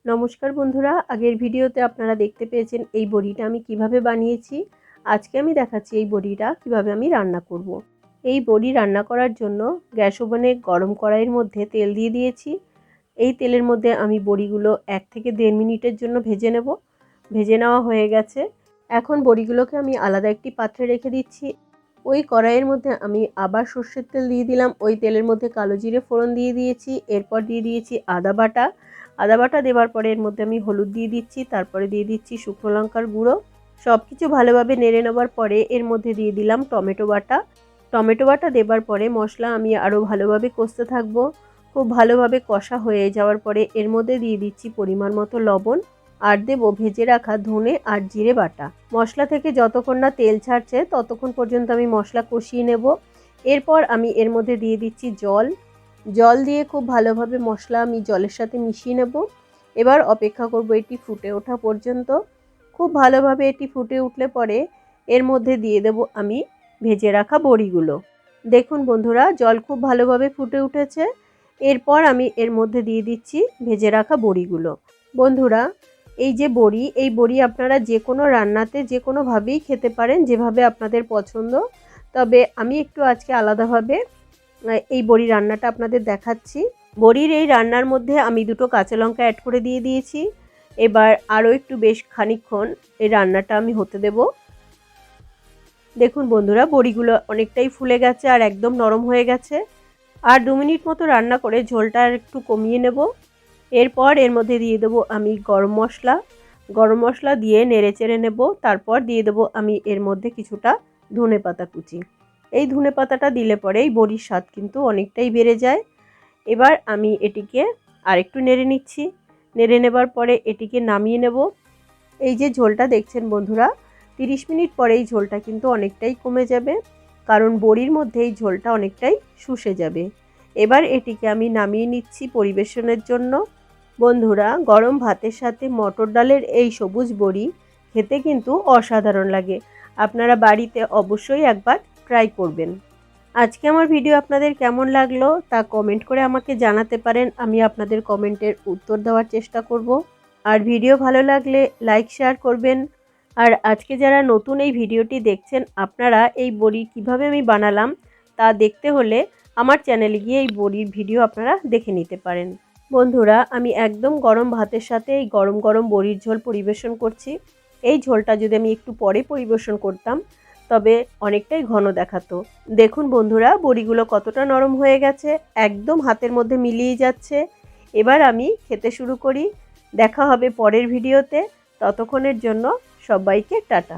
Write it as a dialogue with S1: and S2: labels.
S1: নমস্কার বন্ধুরা, আগের ভিডিওতে আপনারা দেখতে পেয়েছেন এই বড়িটা আমি কিভাবে বানিয়েছি। আজকে আমি দেখাচ্ছি এই বড়িটা কিভাবে আমি রান্না করব। এই বড়ি রান্না করার জন্য গ্যাস ওভেনে গরম কড়াইয়ের মধ্যে তেল দিয়ে দিয়েছি। এই তেলের মধ্যে আমি বড়িগুলো 1 থেকে 1.5 মিনিটের জন্য ভেজে নেব। ভেজে নেওয়া হয়ে গেছে। এখন বড়িগুলোকে আমি আলাদা একটি পাত্রে রেখে দিচ্ছি। ওই কড়াইয়ের মধ্যে আমি আবার সর্ষের তেল দিয়ে দিলাম। ওই তেলের মধ্যে কালো জিরে ফোড়ন দিয়ে দিয়েছি। এরপর দিয়ে দিয়েছি আদা বাটা। আদা বাটা দেওয়ার পরে এর মধ্যে আমি হলুদ দিয়ে দিচ্ছি, তারপরে দিয়ে দিচ্ছি শুকনো লঙ্কার গুঁড়ো। সব কিছু ভালোভাবে নেড়ে নেওয়ার পরে এর মধ্যে দিয়ে দিলাম টমেটো বাটা। টমেটো বাটা দেওয়ার পরে মশলা আমি আরও ভালোভাবে কষতে থাকবো। খুব ভালোভাবে কষা হয়ে যাওয়ার পরে এর মধ্যে দিয়ে দিচ্ছি পরিমাণ মতো লবণ আর দেবো ভেজে রাখা ধনে আর জিরে বাটা। মশলা থেকে যতক্ষণ না তেল ছাড়ছে ততক্ষণ পর্যন্ত আমি মশলা কষিয়ে নেব। এরপর আমি এর মধ্যে দিয়ে দিচ্ছি জল দিয়ে খুব ভালোভাবে মশলা আমি জলের সাথে মিশিয়ে নেব। এবার অপেক্ষা করব এটি ফুটে ওঠা পর্যন্ত। খুব ভালোভাবে এটি ফুটে উঠলে পরে এর মধ্যে দিয়ে দেব আমি ভেজে রাখা বড়িগুলো। দেখুন বন্ধুরা, জল খুব ভালোভাবে ফুটে উঠেছে। এরপর আমি এর মধ্যে দিয়ে দিচ্ছি ভেজে রাখা বড়িগুলো। বন্ধুরা, এই যে বড়ি, এই বড়ি আপনারা যে কোনো রান্নাতে যে কোনোভাবেই খেতে পারেন, যেভাবে আপনাদের পছন্দ। তবে আমি একটু আজকে আলাদাভাবে এই বড়ি রান্নাটা আপনাদের দেখাচ্ছি। বড়ির এই রান্নার মধ্যে আমি 2টো কাঁচা লঙ্কা অ্যাড করে দিয়ে দিয়েছি। এবার আরও একটু বেশ খানিকক্ষণ এই রান্নাটা আমি হতে দেব। দেখুন বন্ধুরা, বড়িগুলো অনেকটাই ফুলে গেছে আর একদম নরম হয়ে গেছে। আর 2 মিনিট মতো রান্না করে ঝোলটা একটু কমিয়ে নেব। এরপর এর মধ্যে দিয়ে দেবো আমি গরম মশলা দিয়ে নেড়েচেড়ে নেব। তারপর দিয়ে দেবো আমি এর মধ্যে কিছুটা ধনেপাতা কুচি। এই ধনেপাতাটা দিলে পরে এই বড়ির স্বাদ কিন্তু অনেকটাই বেড়ে যায়। এবার আমি এটিকে আরেকটু নেড়ে নিচ্ছি। নেড়ে নেবার পরে এটিকে নামিয়ে নেব। এই যে ঝোলটা দেখছেন বন্ধুরা, 30 মিনিট পরে এই ঝোলটা কিন্তু অনেকটাই কমে যাবে, কারণ বড়ির মধ্যে এই ঝোলটা অনেকটাই শুষে যাবে। এবার এটিকে আমি নামিয়ে নিচ্ছি পরিবেশনের জন্য। বন্ধুরা, গরম ভাতের সাথে মটর ডালের এই সবুজ বড়ি খেতে কিন্তু অসাধারণ লাগে। আপনারা বাড়িতে অবশ্যই একবার ট্রাই করবেন। আজকে আমার ভিডিও আপনাদের কেমন লাগলো তা কমেন্ট করে আমাকে জানাতে পারেন। আমি আপনাদের কমেন্টের উত্তর দেওয়ার চেষ্টা করব। আর ভিডিও ভালো লাগলে লাইক শেয়ার করবেন। আর আজকে যারা নতুন এই ভিডিওটি দেখছেন, আপনারা এই বড়ি কিভাবে আমি বানালাম তা দেখতে হলে আমার চ্যানেলে গিয়ে এই বড়ির ভিডিও আপনারা দেখে নিতে পারেন। বন্ধুরা, আমি একদম গরম ভাতের সাথে এই গরম গরম বড়ির ঝোল পরিবেশন করছি। এই ঝোলটা যদি আমি একটু পরে পরিবেশন করতাম তবে অনেকটাই ঘন দেখাতো। দেখুন বন্ধুরা, বড়িগুলো কতটা নরম হয়ে গেছে, একদম হাতের মধ্যে মিলিয়ে যাচ্ছে। এবার আমি খেতে শুরু করি। দেখা হবে পরের ভিডিওতে। ততক্ষণের জন্য সবাইকে টাটা।